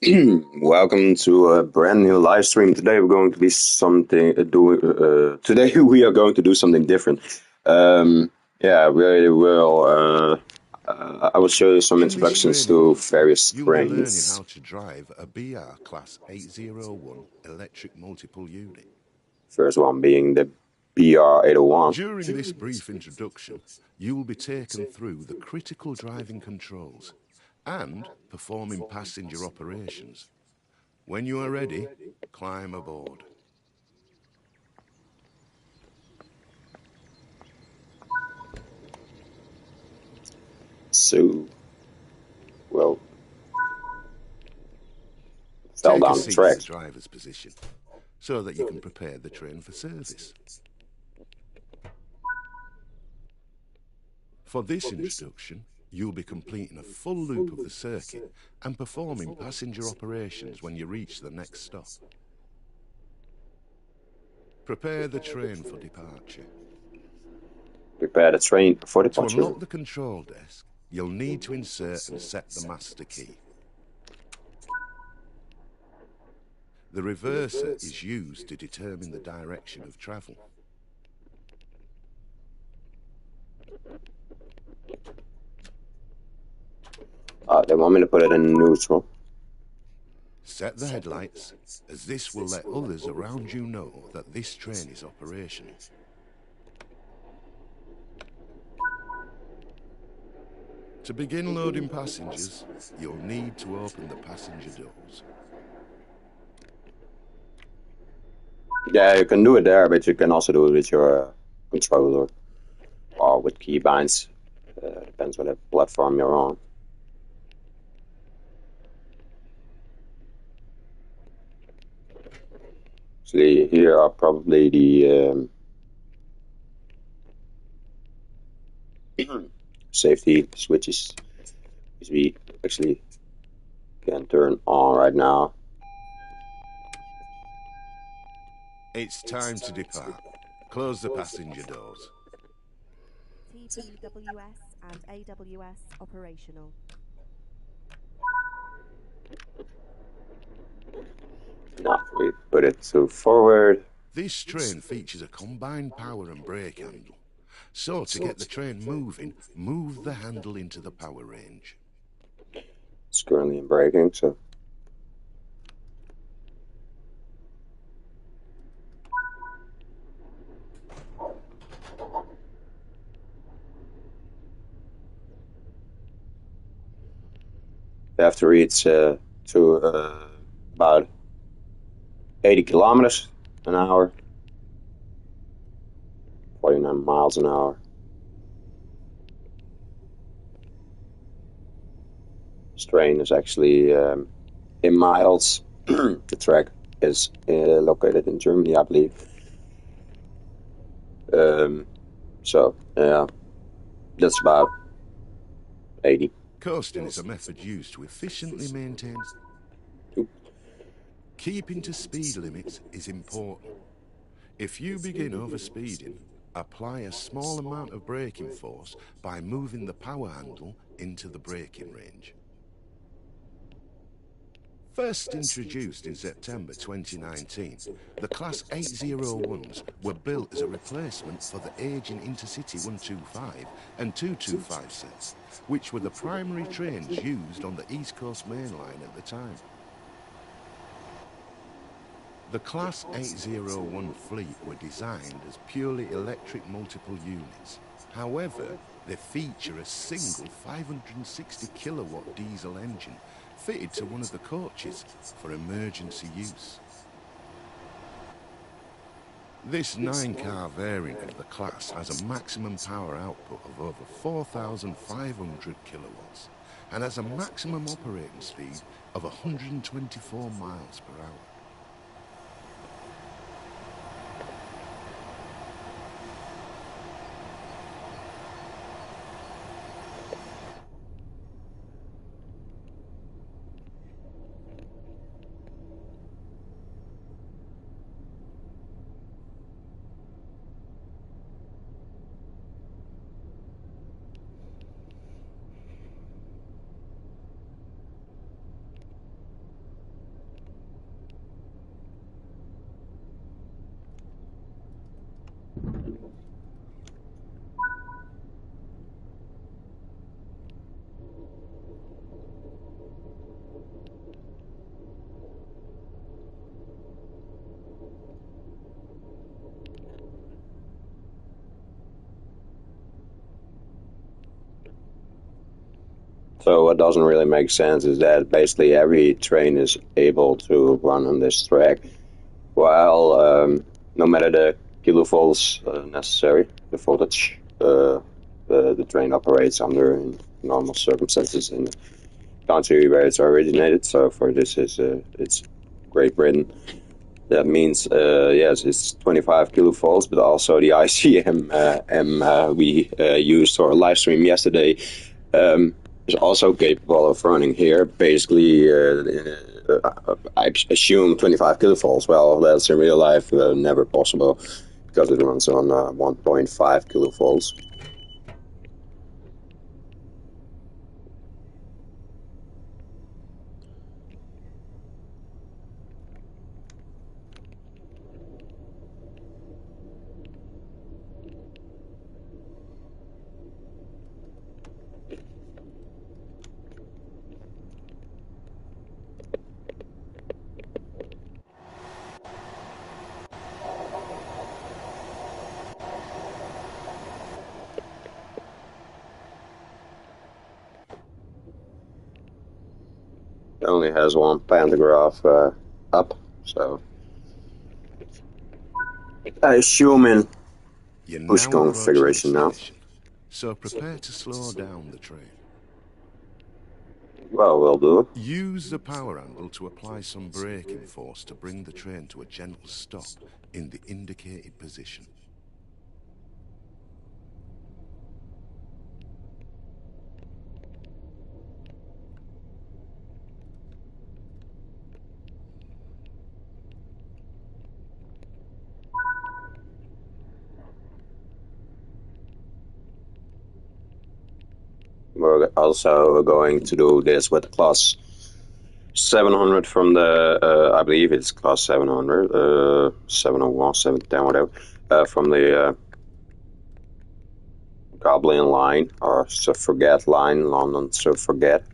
Welcome to a brand new live stream. Today we're going to be something doing. Today we are going to do something different. Yeah, we will. I will show you some In this introductions training to module, various you'll be learning trains. how to drive a BR Class 801 electric multiple unit. First one being the BR801. During this brief introduction, you will be taken through the critical driving controls and performing passenger operations. When you are ready, climb aboard. So, well, fell Take a down the seat in the tracks. driver's position so that you can prepare the train for service. For this introduction, you'll be completing a full loop of the circuit and performing passenger operations when you reach the next stop. Prepare the train for departure. Prepare the train for To departure. unlock the control desk, you'll need to insert and set the master key. The reverser is used to determine the direction of travel. They want me to put it in neutral. Set the headlights, as this will let others around you know that this train is operational. To begin loading passengers, you'll need to open the passenger doors. Yeah, you can do it there, but you can also do it with your controller or with keybinds. Depends on the platform you're on. So here are probably the safety switches, which we actually can turn on right now. It's time to depart. Close the passenger doors. TSW5 and AWS operational. Now we put it to forward. This train features a combined power and brake handle. So to get the train moving, move the handle into the power range. It's currently in braking, so we have to reach to about 80 kilometers an hour, 49 miles an hour. This train is actually in miles. The track is located in Germany, I believe. So yeah, that's about 80. Coasting is a method used to efficiently maintain. Keeping to speed limits is important. If you begin overspeeding, apply a small amount of braking force by moving the power handle into the braking range. First introduced in September 2019, the Class 801s were built as a replacement for the aging Intercity 125 and 225 sets, which were the primary trains used on the East Coast Main Line at the time. The Class 801 fleet were designed as purely electric multiple units. However, they feature a single 560 kilowatt diesel engine fitted to one of the coaches for emergency use. This 9-car variant of the class has a maximum power output of over 4,500 kilowatts and has a maximum operating speed of 124 miles per hour. So what doesn't really make sense is that basically every train is able to run on this track, while no matter the kilovolts necessary, the voltage the train operates under in normal circumstances in the country where it's originated. So for this is it's Great Britain. That means yes, it's 25 kilovolts, but also the ICM we used for a live stream yesterday is also capable of running here. Basically, I assume 25 kilovolts. Well, that's in real life never possible because it runs on 1.5 kilovolts. It only has one pantograph up, so I assume in You're push now approaching the configuration now. station, so prepare to slow down the train. Well, we'll do. Use the power handle to apply some braking force to bring the train to a gentle stop in the indicated position. We're also going to do this with class 700 from the, I believe it's class 700, 701, 710, whatever, from the Goblin line, or Suffragette line, London Suffragette.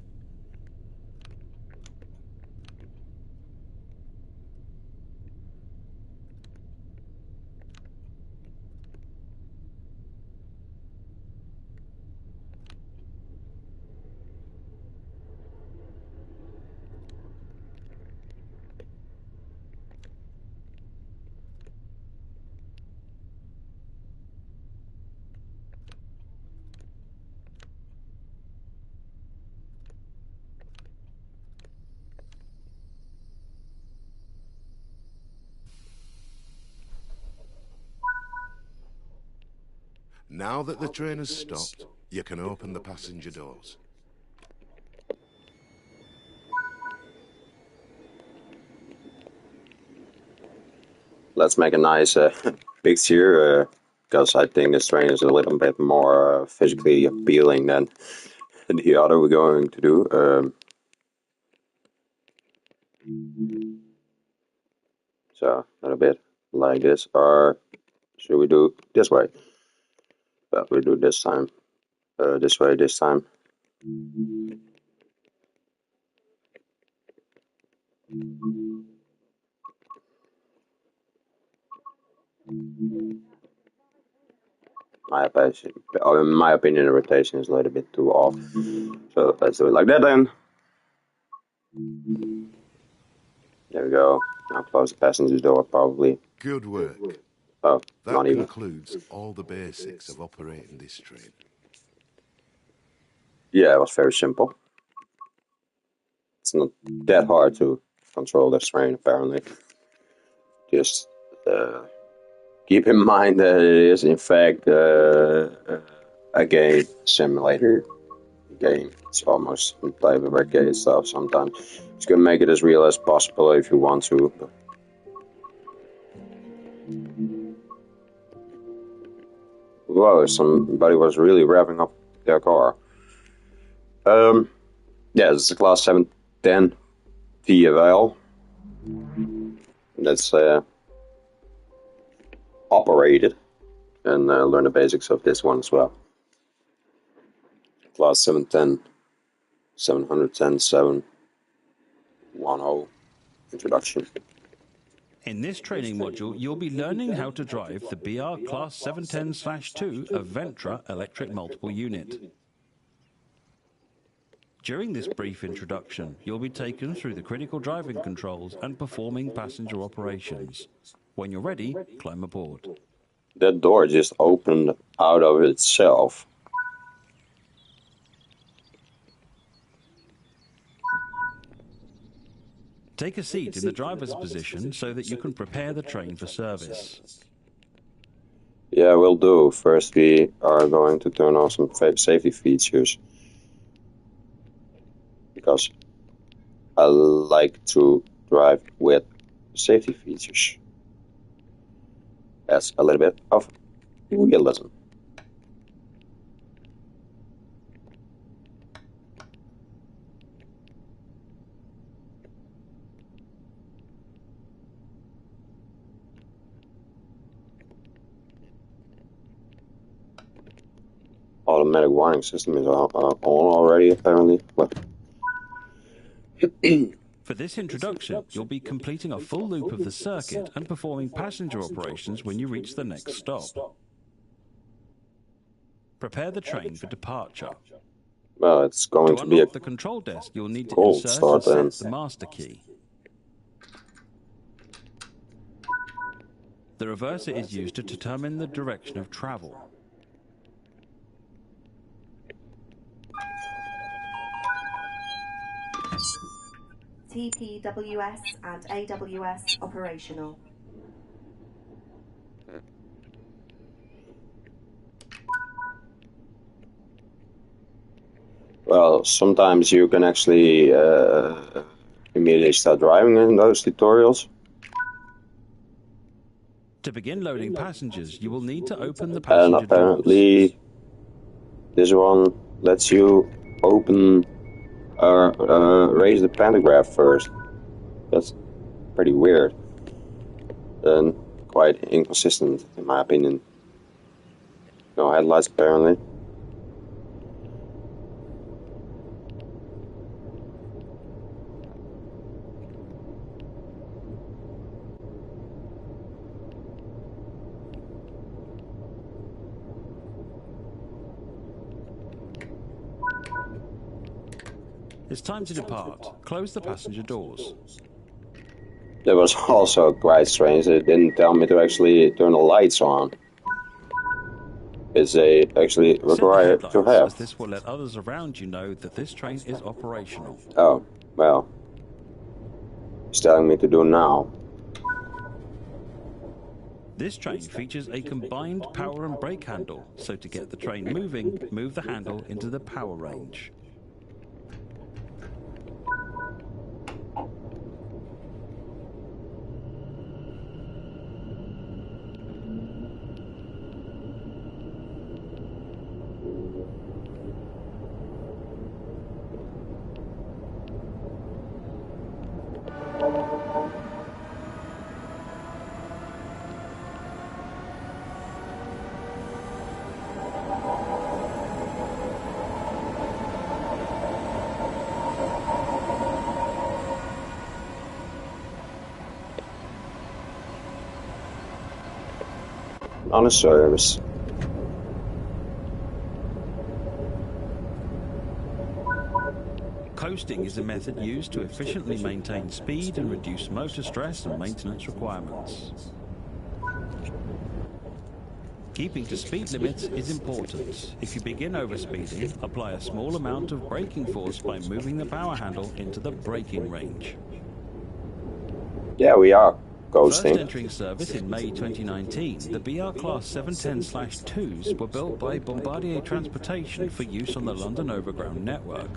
Now that the train has stopped, you can open the passenger doors. Let's make a nice picture, because I think this train is a little bit more physically appealing than the other we're going to do. So, a little bit like this, or should we do this way? But we do this time, this way this time. In my opinion, the rotation is a little bit too off. So let's do it like that then. There we go. Now close the passenger door, probably. Good work. Oh, That not even. concludes all the basics of operating this train. Yeah, it was very simple. It's not that hard to control this train, apparently. Just keep in mind that it is, in fact, a game simulator game. It's almost play with arcade stuff sometimes. It's gonna make it as real as possible if you want to. But whoa, somebody was really revving up their car. Yeah, this is a class 710 TFL. That's operated, and learn the basics of this one as well. Class 710, 710, 710 introduction. In this training module, you'll be learning how to drive the BR Class 710/2 Aventra electric multiple unit. During this brief introduction, you'll be taken through the critical driving controls and performing passenger operations. When you're ready, climb aboard. That door just opened out of itself. Take a seat in the driver's position so that you can prepare the train for service. Yeah, will do. First, we are going to turn on some safety features. Because I like to drive with safety features. That's a little bit of realism. Automatic warning system is on already, apparently. What? For this introduction, you'll be completing a full loop of the circuit and performing passenger operations when you reach the next stop. Prepare the train for departure. Well, it's going to be a unlock the control desk, you'll need to cold insert start and then. set the master key. The reverser is used to determine the direction of travel. TPWS and AWS operational. Well, sometimes you can actually immediately start driving in those tutorials. To begin loading passengers, you will need to open the And passenger apparently, doors. this one lets you open raise the pantograph first. That's pretty weird. And quite inconsistent, in my opinion. No headlights, apparently. It's time to depart. Close the passenger doors. That was also quite strange. They didn't tell me to actually turn the lights on. It's actually required to have. As this will let others around you know that this train is operational. Oh, well. It's telling me to do now. This train features a combined power and brake handle, so to get the train moving, move the handle into the power range. On a service. Coasting is a method used to efficiently maintain speed and reduce motor stress and maintenance requirements. Keeping to speed limits is important. If you begin overspeeding, apply a small amount of braking force by moving the power handle into the braking range. Yeah, we are First coasting. entering service in May 2019, the BR Class 710/2s were built by Bombardier Transportation for use on the London Overground network.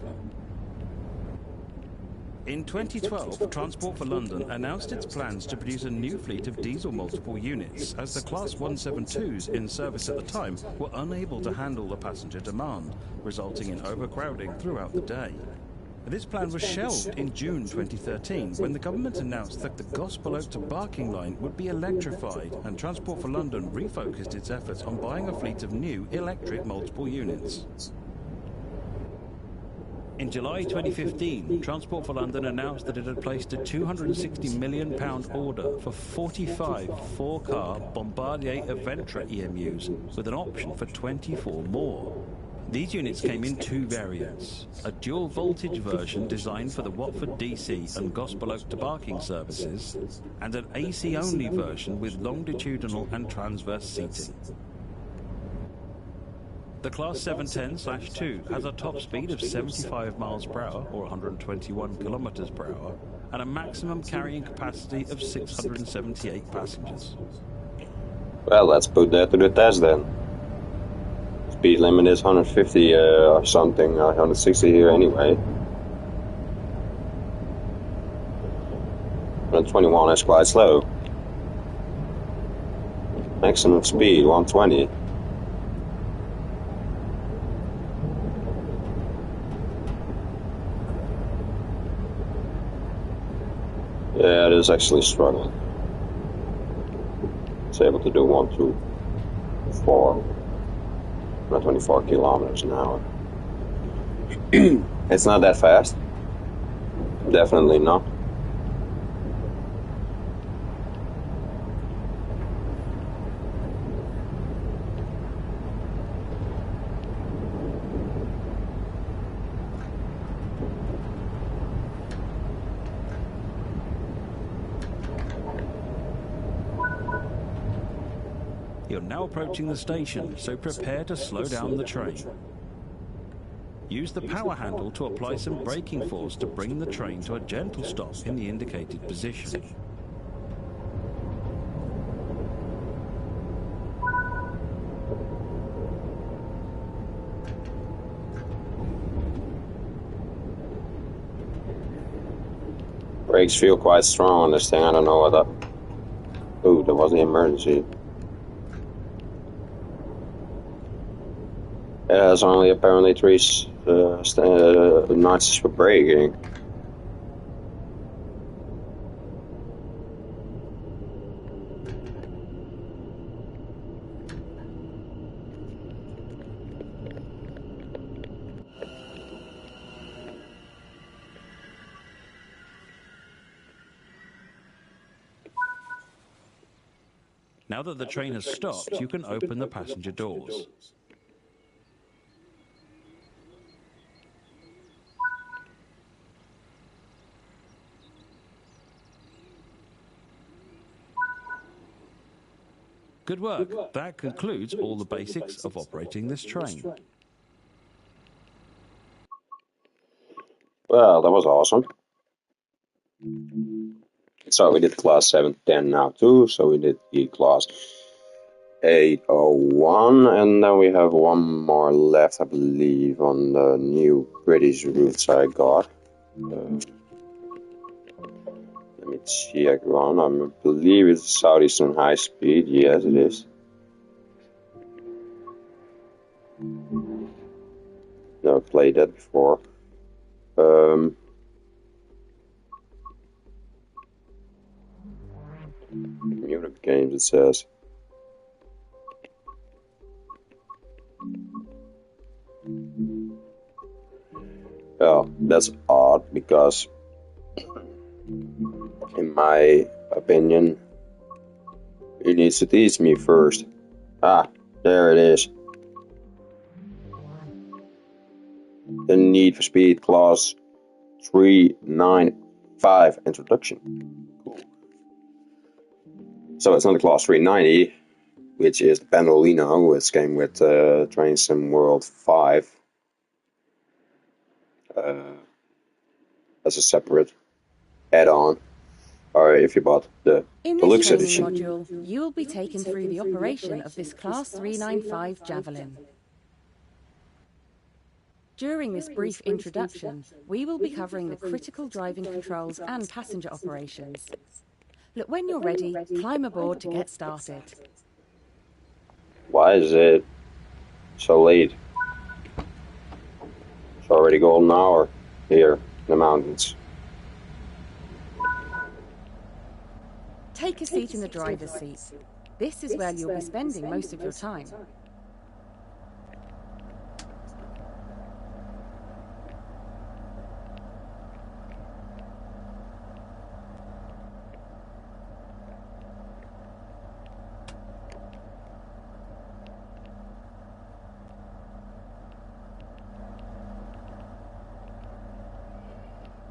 In 2012, Transport for London announced its plans to produce a new fleet of diesel multiple units, as the Class 172s in service at the time were unable to handle the passenger demand, resulting in overcrowding throughout the day. This plan was shelved in June 2013 when the government announced that the Gospel Oak to Barking line would be electrified, and Transport for London refocused its efforts on buying a fleet of new electric multiple units. In July 2015, Transport for London announced that it had placed a £260 million order for 45 4-car Bombardier Aventra EMUs, with an option for 24 more. These units came in two variants, a dual voltage version designed for the Watford DC and Gospel Oak to Barking services, and an AC only version with longitudinal and transverse seating. The Class 710/2 has a top speed of 75 miles per hour or 121 kilometers per hour and a maximum carrying capacity of 678 passengers. Well, let's put that to the test then. Speed limit is 150 or something, 160 here anyway. 121 is quite slow. Maximum speed 120. Yeah, it is actually struggling. It's able to do 1, 2, 4. 124 kilometers an hour. It's not that fast. Definitely not. You're now approaching the station, so prepare to slow down the train. Use the power handle to apply some braking force to bring the train to a gentle stop in the indicated position. Brakes feel quite strong on this thing. I don't know what that... Ooh, there was an emergency. It has only apparently 3 notches for braking. Now that the train has stopped, you can open the passenger doors. Good work. That concludes all the basics of operating this train. Well, that was awesome. So we did class 710 now too. So we did the class 801, and then we have one more left, I believe, on the new British routes I got. Let me check one. I believe it's Southeastern High Speed. Yes, it is. Never played that before. Unit games, it says. Well, that's odd because, in my opinion, he needs to teach me first. Ah, there it is. The Need for Speed Class 395 Introduction. Cool. So it's not a Class 390, which is Pendolino, which came with Train Sim World 5 as a separate add-on, or if you bought the Deluxe Edition. In this training module, you will be taken through the operation of this Class 395 Javelin. During this brief introduction, we will be covering the critical driving controls and passenger operations. Look, when you're ready, climb aboard to get started. Why is it so late? It's already golden hour here in the mountains. Take a seat in the driver's seat. This is where you'll be spending most of your time.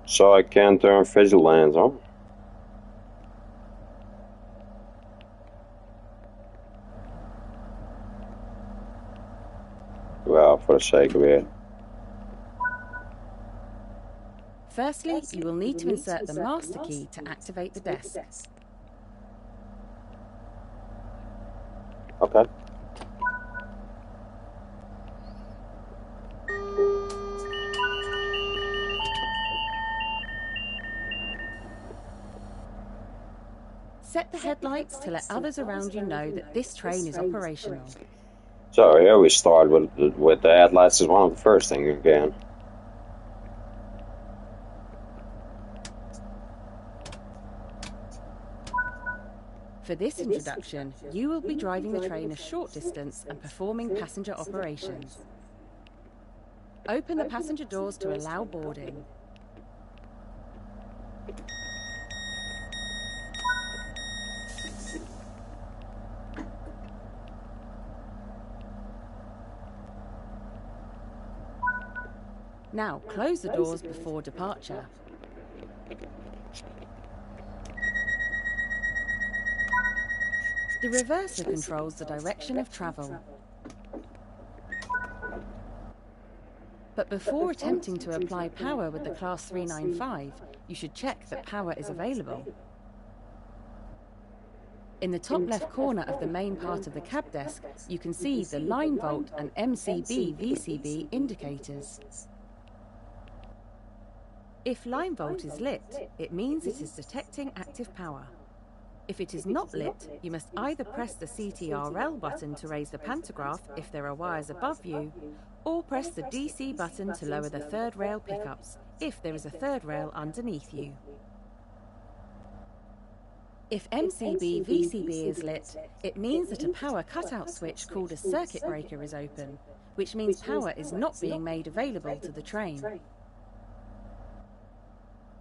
So I can't turn vigilance on. Well, for the sake of it. Firstly, you will need to insert the master key to activate the desk. Okay. Set the headlights to let others around you know that this train is operational. So here we start with the headlights as one of the first things again. For this introduction, you will be driving the train a short distance and performing passenger operations. Open the passenger doors to allow boarding. Now close the doors before departure. The reverser controls the direction of travel. But before attempting to apply power with the Class 395, you should check that power is available. In the top left corner of the main part of the cab desk, you can see the line volt and MCB VCB indicators. If line volt is lit, it means it is detecting active power. If it is not lit, you must either press the CTRL button to raise the pantograph if there are wires above you, or press the DC button to lower the third rail pickups if there is a third rail underneath you. If MCB VCB is lit, it means that a power cutout switch called a circuit breaker is open, which means power is not being made available to the train.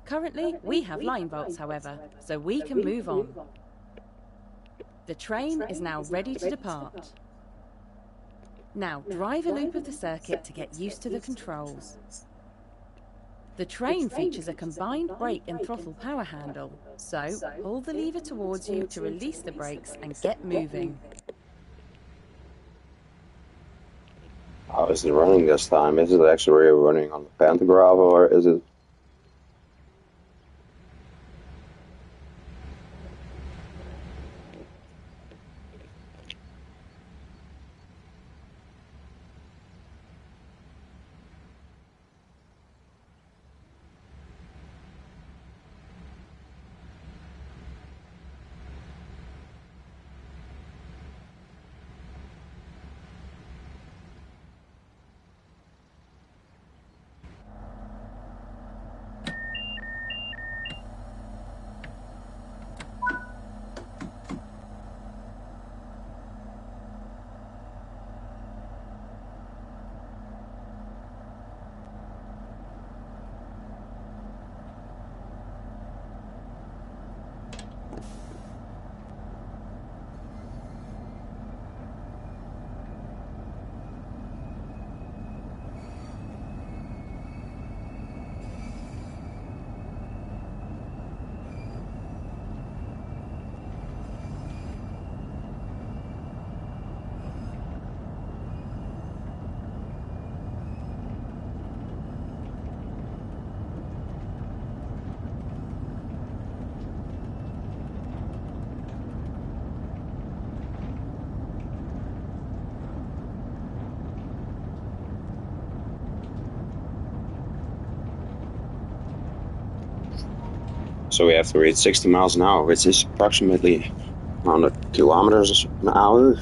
Currently, we have line volts, however, so we can move on. The train is now ready to depart. Now drive a loop of the circuit to get used to the controls. The train features a combined brake and throttle power handle, so pull the lever towards you to release the brakes and get moving. How is it running this time? Is it actually running on the pantograph or is it? So we have to reach 60 miles an hour, which is approximately 100 kilometers an hour.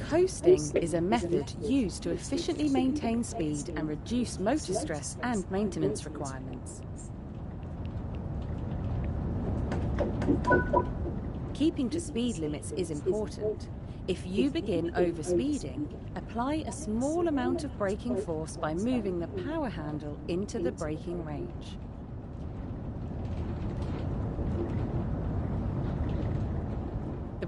Coasting is a method used to efficiently maintain speed and reduce motor stress and maintenance requirements. Keeping to speed limits is important. If you begin overspeeding, apply a small amount of braking force by moving the power handle into the braking range.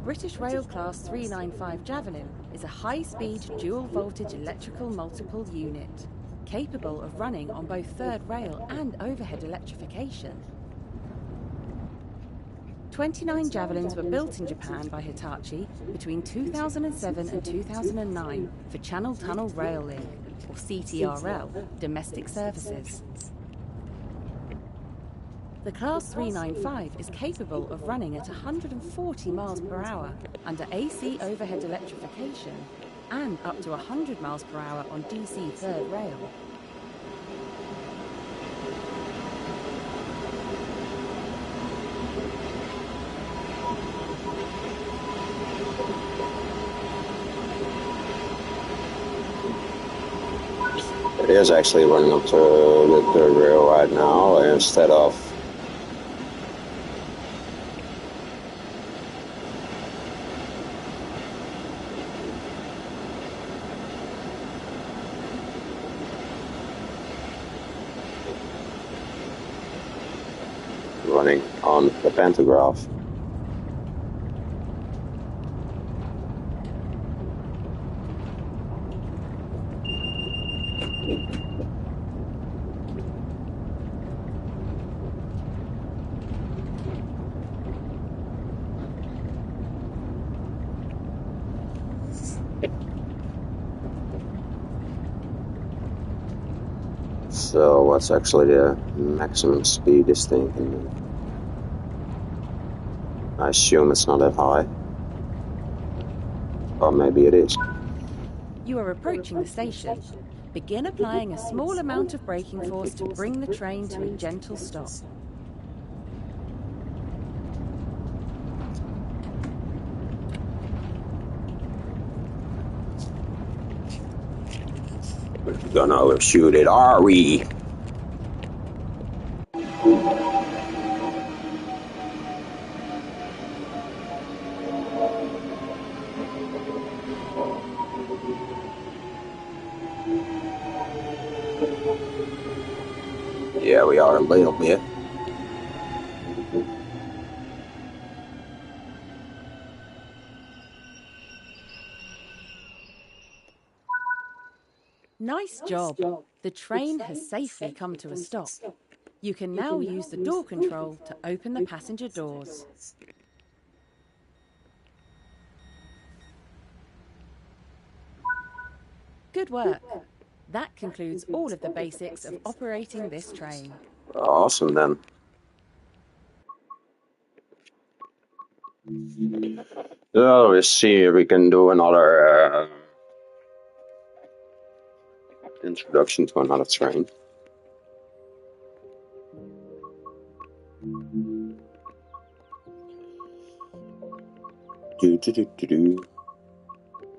British Rail Class 395 Javelin is a high-speed dual-voltage electrical multiple unit, capable of running on both third rail and overhead electrification. 29 Javelins were built in Japan by Hitachi between 2007 and 2009 for Channel Tunnel Rail Link, or CTRL, domestic services. The Class 395 is capable of running at 140 miles per hour under AC overhead electrification and up to 100 miles per hour on DC third rail. It is actually running up to the third rail right now instead of running on the pantograph. So what's actually the maximum speed this thing can do? I assume it's not that high. Or maybe it is. You are approaching the station. Begin applying a small amount of braking force to bring the train to a gentle stop. We're gonna overshoot it, are we? Yeah, we are a little bit. Nice job. The train has safely come to a stop. You can now use the door control to open the passenger doors. Good work. That concludes all of the basics of operating this train. Awesome then. So let's see if we can do another introduction to another train.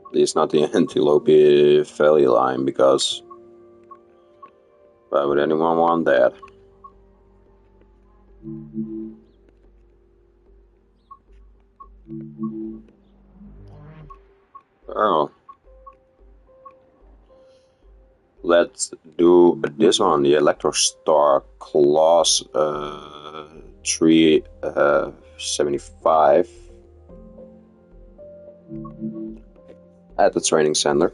At least not the Antelope Valley line, because why would anyone want that? Oh. Let's do this one, the Electrostar Class 375 at the training center.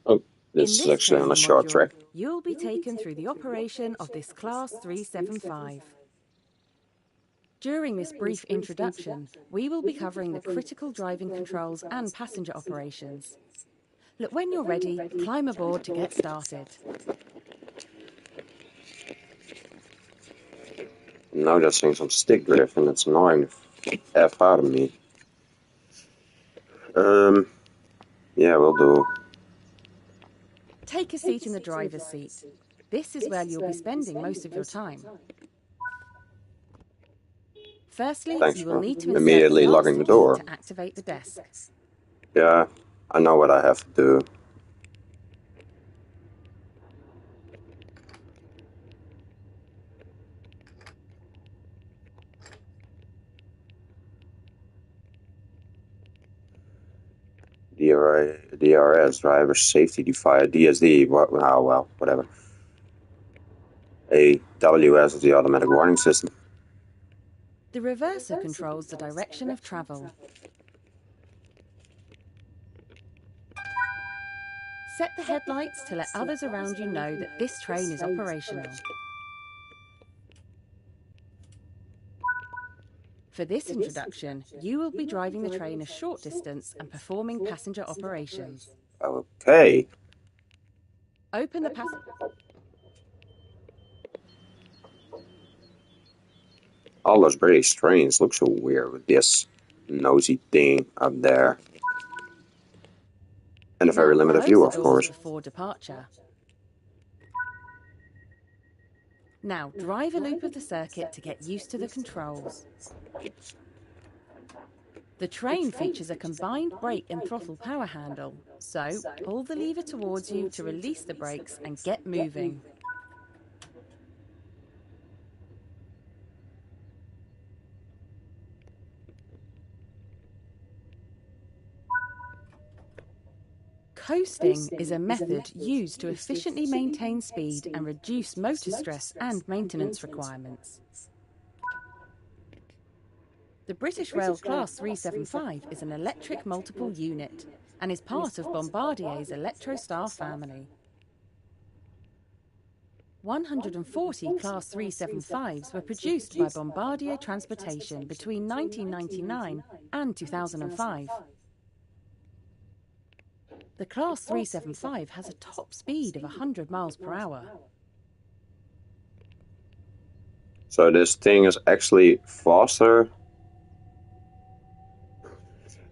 Oh, this is actually on a short track. You'll be taken through the operation of this Class 375. During this brief introduction, we will be covering the critical driving controls and passenger operations. Look, when you're ready, climb aboard to get started. Now just seeing some stick drift and it's annoying the F out of me. Yeah, we'll do. Take a seat in the driver's seat. This is where you'll be spending most of your time. Firstly, Thanks you for will need to insert immediately the locking the master key door. to activate the desk. Yeah, I know what I have to do. DRS, driver safety device, DSD, what, oh, well, whatever. AWS is the automatic warning system. The reverser controls the direction of travel. Set the headlights to let others around you know that this train is operational. For this introduction, you will be driving the train a short distance and performing passenger operations. Okay. Open the passenger... All those British trains look so weird with this nosy thing up there. And a very limited view, of course. Before departure. Now drive a loop of the circuit to get used to the controls. The train features a combined brake and throttle power handle, so pull the lever towards you to release the brakes and get moving. Coasting is a method used to efficiently maintain speed and reduce motor stress and maintenance requirements. The British Rail Class 375 is an electric multiple unit and is part of Bombardier's Electrostar family. 140 Class 375s were produced by Bombardier Transportation between 1999 and 2005. The Class 375 has a top speed of 100 miles per hour. So this thing is actually faster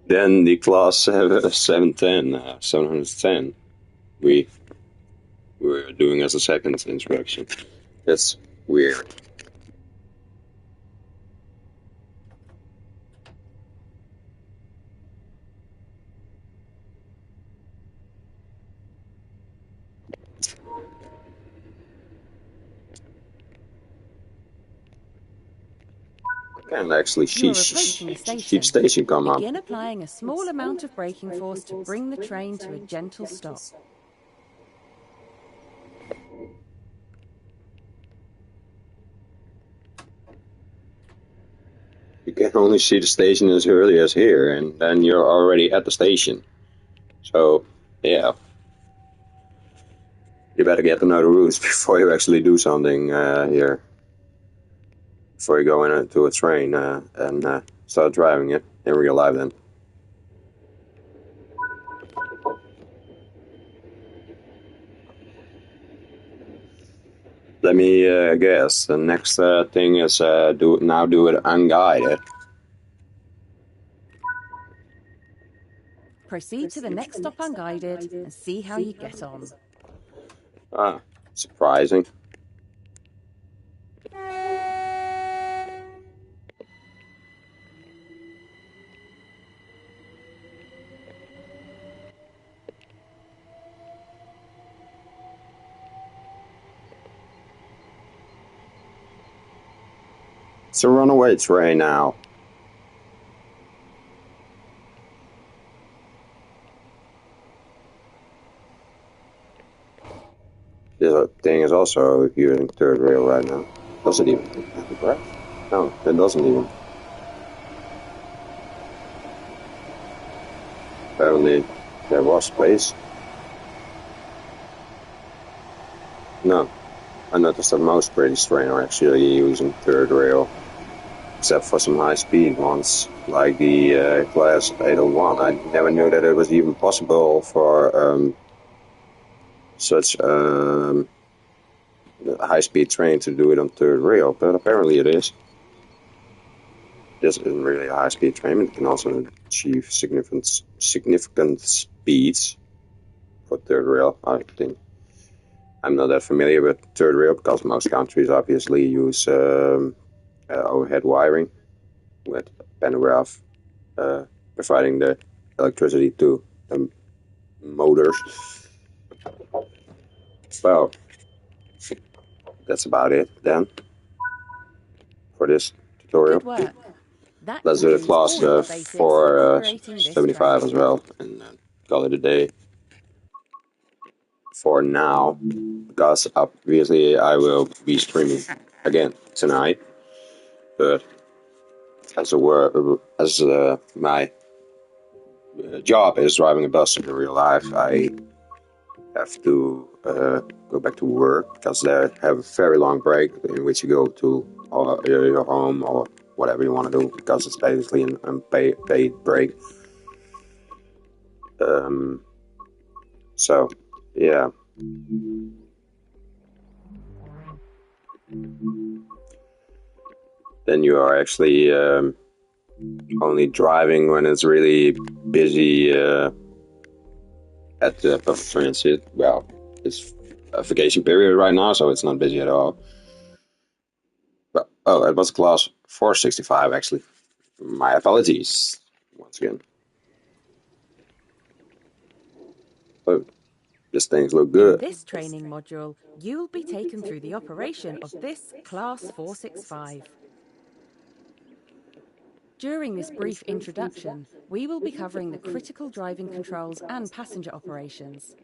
than the Class 710 we were doing as a second introduction. That's weird. And actually see the station come up. Begin applying a small amount of braking force to bring the train to a gentle stop. You can only see the station as early as here, and then you're already at the station. So, yeah. You better get to know the routes before you actually do something here. Before you go into a train and start driving it in real life then. Let me guess. The next thing is do it unguided. Proceed to the next stop unguided and see how you get on. Ah, surprising. It's a runaway train now. This thing is also using third rail right now. Does it even have a breath? No, it doesn't even. Apparently there was space. No, I noticed that most British trains are actually using third rail, except for some high-speed ones, like the Class 801. I never knew that it was even possible for such a high-speed train to do it on third rail, but apparently it is. This isn't really a high-speed train, but it can also achieve significant speeds for third rail, I think. I'm not that familiar with third rail because most countries obviously use overhead wiring with pantograph providing the electricity to the motors. Well, that's about it then for this tutorial. Good work. Let's do the Class 475 as well, and call it a day for now, because obviously I will be streaming again tonight. But as my job is driving a bus in real life, I have to go back to work because they have a very long break in which you go to your home or whatever you want to do, because it's basically an unpaid break. So, yeah. Then you are actually only driving when it's really busy at the public transit. Well, it's a vacation period right now, so it's not busy at all. But, oh, it was class 465 actually. My apologies once again. Oh, these things look good. In this training module, you'll be taken through the operation of this Class 465. During this brief introduction, we will be covering the critical driving controls and passenger operations.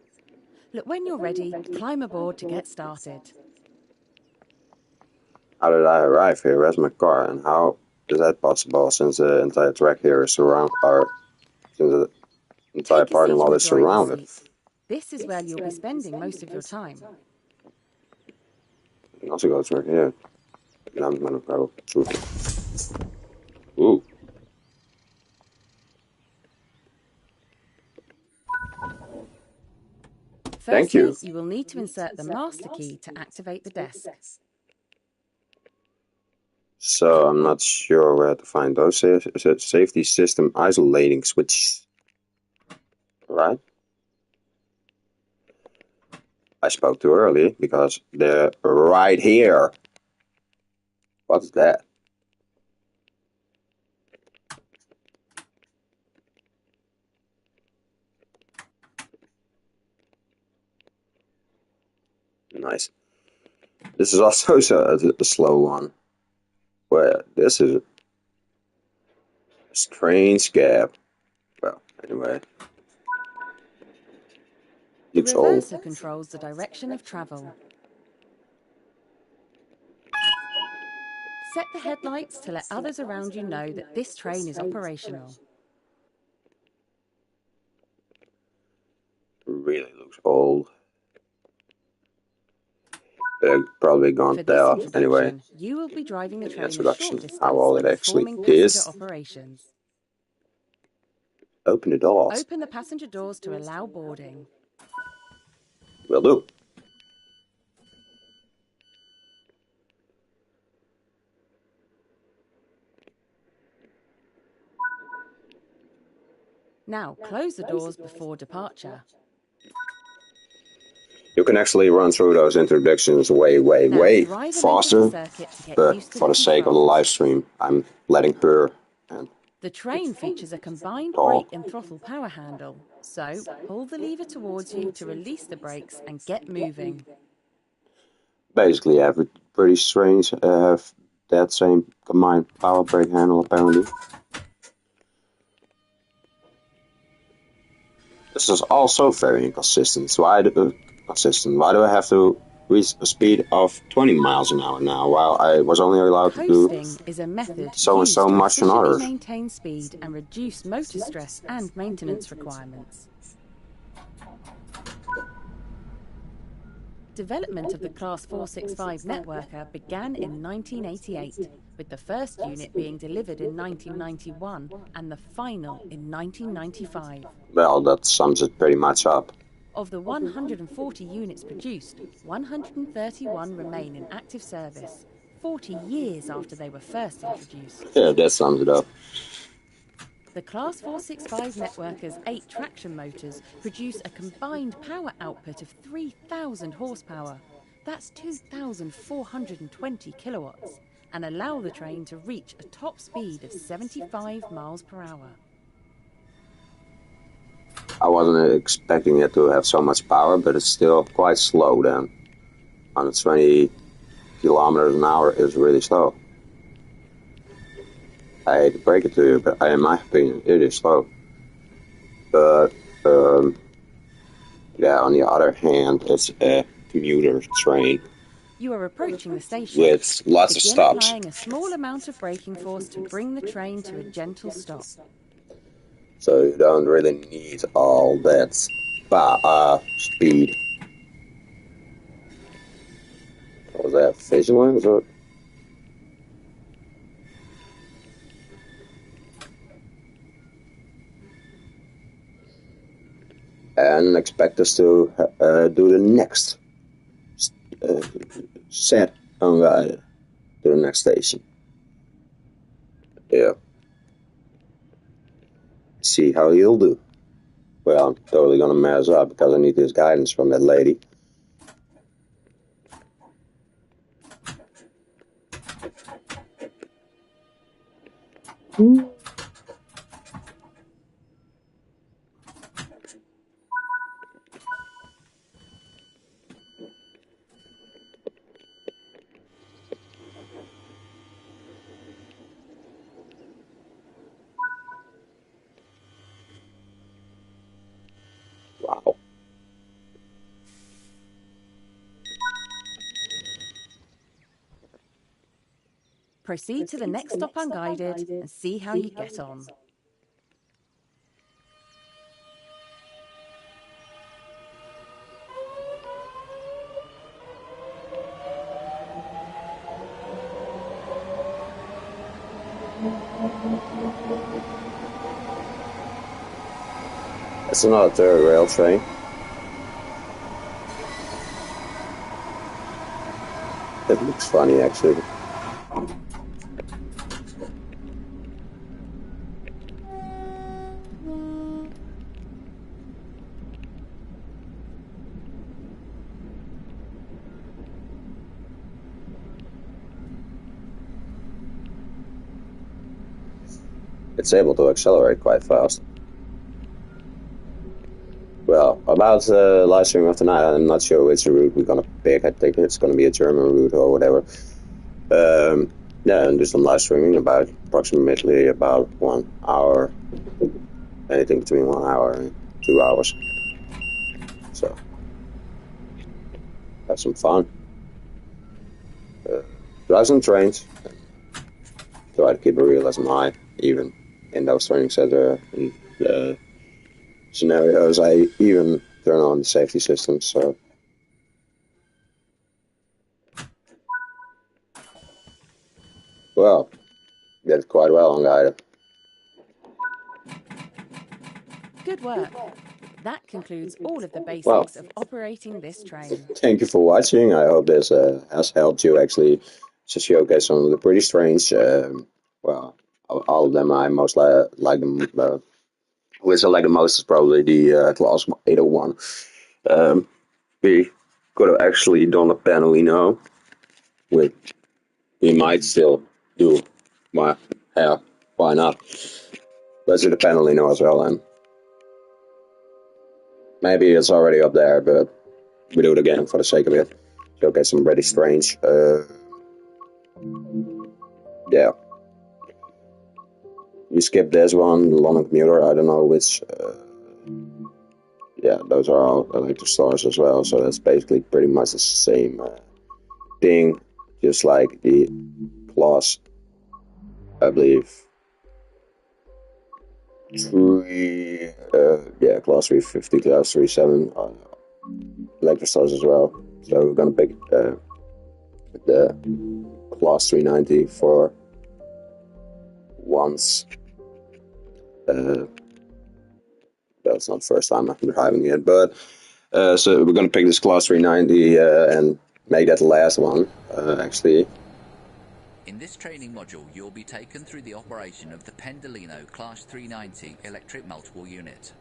Look, when you're ready, climb aboard to get started. How did I arrive here? Where's my car? And how is that possible since the entire track here is surrounded, or since the entire Take a parking seat in lot the is driver's surrounded? seat. This is where you'll be spending most of your time. You can also go through here. And I'm gonna go through. Ooh. Thank you. Firstly, you will need to insert the master key to activate the desk. So I'm not sure where to find those safety system isolating switches. Right? I spoke too early because they're right here. What's that? Nice. This is also a slow one. Well, this is a strange gap. Well, anyway. The Looks old. reverser controls the direction of travel. Set the headlights to let others around you know that this train is operational. Really looks old. Probably gone For this there introduction, anyway. you will be driving the In the train a introduction, short how distance old and it actually performing passenger is. operations. Open the doors. Open the passenger doors to allow boarding. Will do. Now close the doors before departure. You can actually run through those introductions way Drive a loop of the faster, circuit to get but used to for the sake of the controls. live stream, I'm letting her and The train features a combined talk. brake and throttle power handle, so pull the lever towards you to release the brakes and get moving. Basically, every pretty strange have that same combined power brake handle apparently. This is also very inconsistent. Why do I have to reach a speed of 20 miles an hour now, while I was only allowed to do Coasting is a method so and used so to much on efficiently others? maintain speed and reduce motor stress and maintenance requirements. Development of the Class 465 networker began in 1988, with the first unit being delivered in 1991 and the final in 1995. Well, that sums it pretty much up. Of the 140 units produced, 131 remain in active service, 40 years after they were first introduced. Yeah, that sums it up. The Class 465 networker's 8 traction motors produce a combined power output of 3,000 horsepower. That's 2,420 kilowatts, and allow the train to reach a top speed of 75 miles per hour. I wasn't expecting it to have so much power, but it's still quite slow then. 120 kilometers an hour is really slow. I hate to break it to you, but in my opinion, it is slow. But yeah, on the other hand, it's a commuter train You are approaching the station. with lots of Begin stops. applying a small amount of braking force to bring the train to a gentle stop. So you don't really need all that speed. What was that? Vision lines or? And expect us to do the next set unguided to the next station. Yeah. See how he'll do. Well, I'm totally gonna mess up because I need this guidance from that lady. Wow. Proceed to the next stop unguided and see how you get on. It's another third rail train. It looks funny actually. It's able to accelerate quite fast. Well, about the live stream of tonight, I'm not sure which route we're gonna pick. I think it's gonna be a German route or whatever. Yeah, and do some live streaming about approximately about 1 hour, anything between 1 hour and 2 hours. So, have some fun. Drive some trains. Try to keep it realism high, even in those training center scenarios. I even turn on the safety systems. So. Well, did quite well on guided. Good work. That concludes all of the basics of operating this train. Thank you for watching. I hope this has helped you actually to showcase some of the pretty trains. Well, all of them I most like them. Which I like the most is probably the Class 801. We could have actually done a panelino with. We might still do. Why? Yeah, why not? Let's do the panelino as well, and maybe it's already up there, but we do it again for the sake of it. Showcase some pretty strange. Yeah. We skip this one, the London Commuter. I don't know which. Yeah, those are all electric stars as well. So that's basically pretty much the same thing, just like the Class, I believe, Class 350, Class 37, electric stars as well. So we're gonna pick the Class 390 for once. That's not the first time I'm driving it, but so we're gonna pick this Class 390 and make that the last one, actually. In this training module, you'll be taken through the operation of the Pendolino Class 390 electric multiple unit.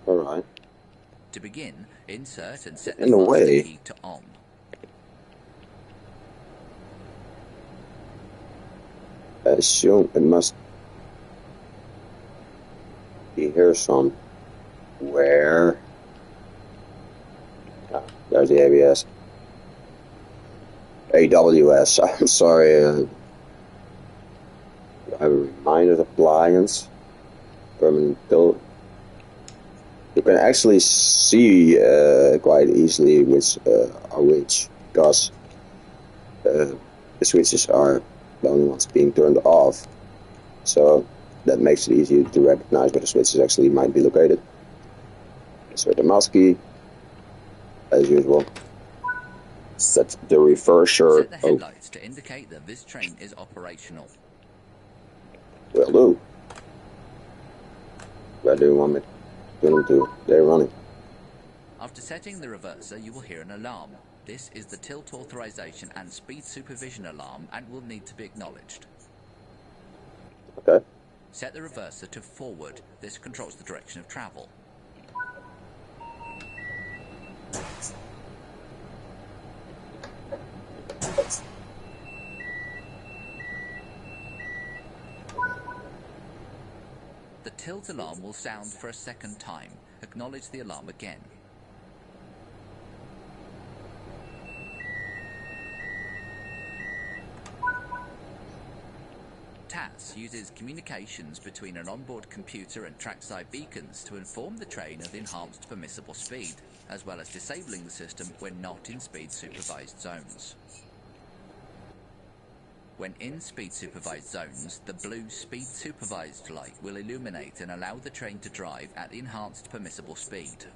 Alright. To begin, insert and set In the the faster way. key to on. I assume it must be here somewhere. Ah, there's the ABS. AWS, I'm sorry. I have a reminder appliance. Permanent You can actually see quite easily which are which, because the switches are the only ones being turned off. So that makes it easier to recognize where the switches actually might be located. Insert the mouse key, as usual. Set the reverser. Set the headlights to indicate that this train is operational. Will do. Where do you want me to turn them to? They're running. After setting the reverser, you will hear an alarm. This is the tilt authorization and speed supervision alarm and will need to be acknowledged. Okay. Set the reverser to forward. This controls the direction of travel. The tilt alarm will sound for a second time. Acknowledge the alarm again. TAS uses communications between an onboard computer and trackside beacons to inform the train of the enhanced permissible speed, as well as disabling the system when not in speed-supervised zones. When in speed-supervised zones, the blue speed-supervised light will illuminate and allow the train to drive at the enhanced permissible speed.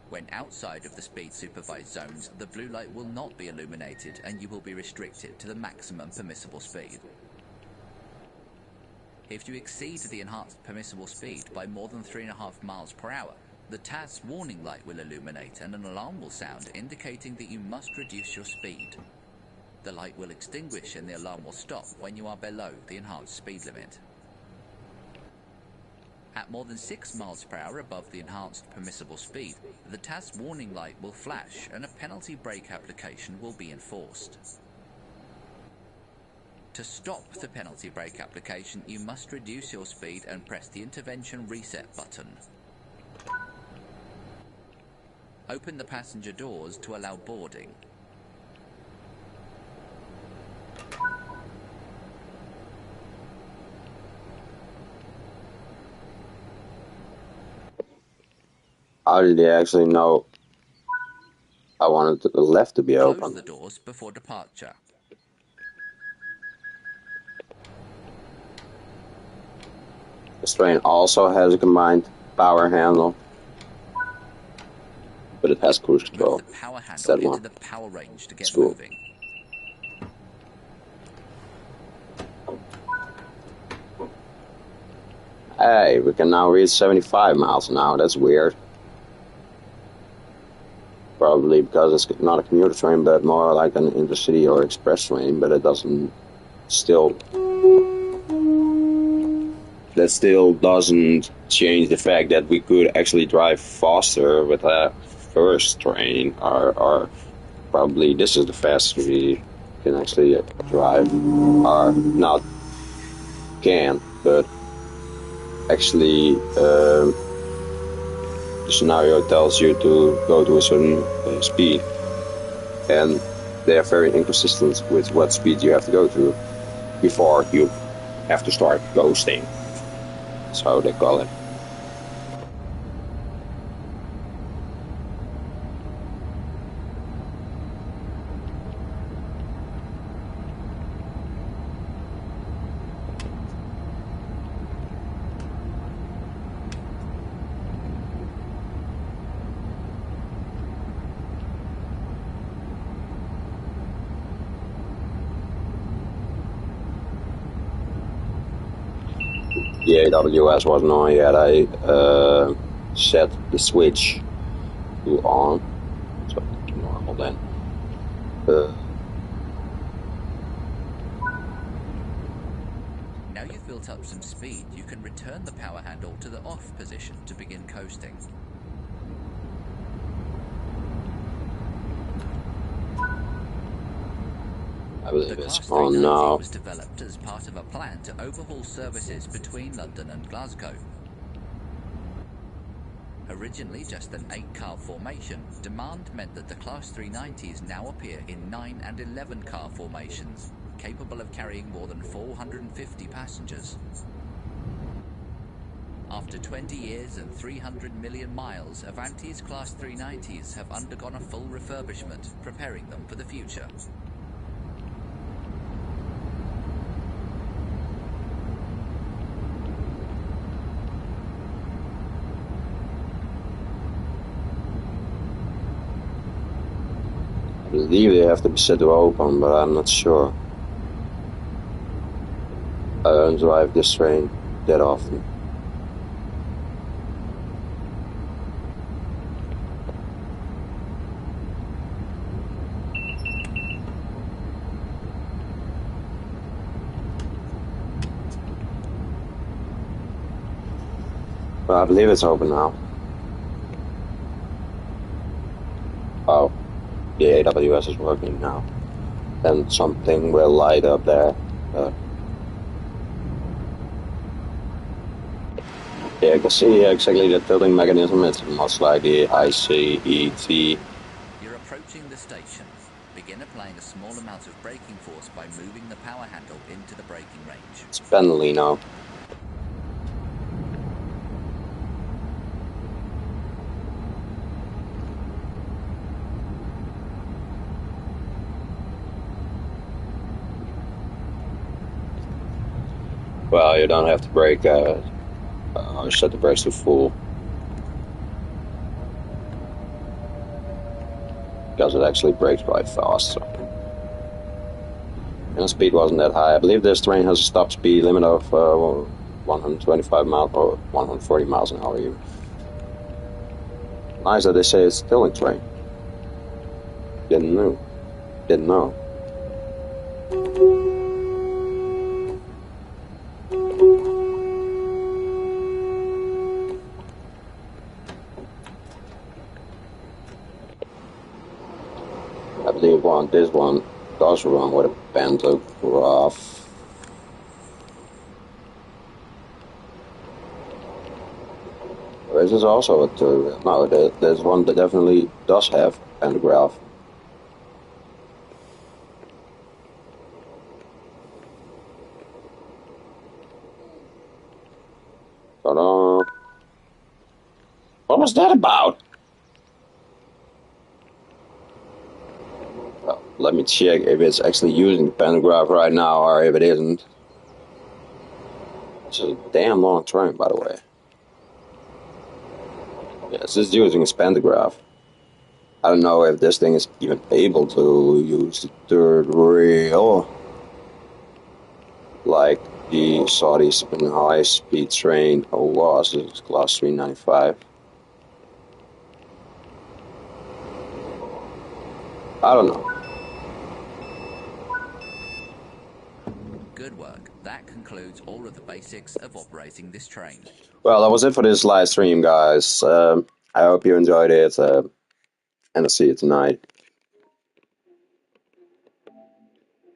When outside of the speed-supervised zones, the blue light will not be illuminated and you will be restricted to the maximum permissible speed. If you exceed the enhanced permissible speed by more than 3.5 miles per hour, the TAS warning light will illuminate and an alarm will sound indicating that you must reduce your speed. The light will extinguish and the alarm will stop when you are below the enhanced speed limit. At more than 6 miles per hour above the enhanced permissible speed, the TAS warning light will flash and a penalty brake application will be enforced. To stop the penalty brake application, you must reduce your speed and press the intervention reset button. Open the passenger doors to allow boarding. How did they actually know I wanted the left to be Close open? the doors before departure. This train also has a combined power handle, but it has cruise control. Move the power handle that into one. the power range to get Cool. moving. Hey, we can now reach 75 miles an hour. That's weird. Probably because it's not a commuter train, but more like an intercity or express train. But it doesn't still. That still doesn't change the fact that we could actually drive faster with that first train, or probably this is the fastest we can actually drive, or not can, but actually the scenario tells you to go to a certain speed, and they are very inconsistent with what speed you have to go to before you have to start ghosting. That's how they call it. The AWS wasn't on yet. I set the switch to on, so normal then. Now you've built up some speed, you can return the power handle to the off position to begin coasting. I believe The it's Class on 390 now. was developed as part of a plan to overhaul services between London and Glasgow. Originally just an 8-car formation, demand meant that the Class 390s now appear in 9 and 11-car formations, capable of carrying more than 450 passengers. After 20 years and 300 million miles, Avanti's Class 390s have undergone a full refurbishment, preparing them for the future. I believe they have to be set to open, but I'm not sure. I don't drive this train that often. But I believe it's open now. Oh, the AWS is working now. Then something will light up there. Yeah, I can see exactly the tilting mechanism. It's much like the ICET. You're approaching the station. Begin applying a small amount of braking force by moving the power handle into the braking range. It's penalty now. Well, you don't have to brake. Set the brakes to full. Because it actually brakes quite fast. So. And the speed wasn't that high. I believe this train has a stop speed limit of 125 miles or 140 miles an hour even. Nice that they say it's a tilting train. Didn't know. I believe this one does run with a pantograph. Or is this also a turbo? No, there's one that definitely does have pantograph. Ta-da! What was that about? Well, let me check if it's actually using the pantograph right now or if it isn't. It's a damn long train, by the way. Yeah, it's just using its pantograph. I don't know if this thing is even able to use the third rail. Like the Saudi high-speed train was, it's class 395. I don't know. Good work. That concludes all of the basics of operating this train. Well, that was it for this live stream, guys. I hope you enjoyed it, and I'll see you tonight.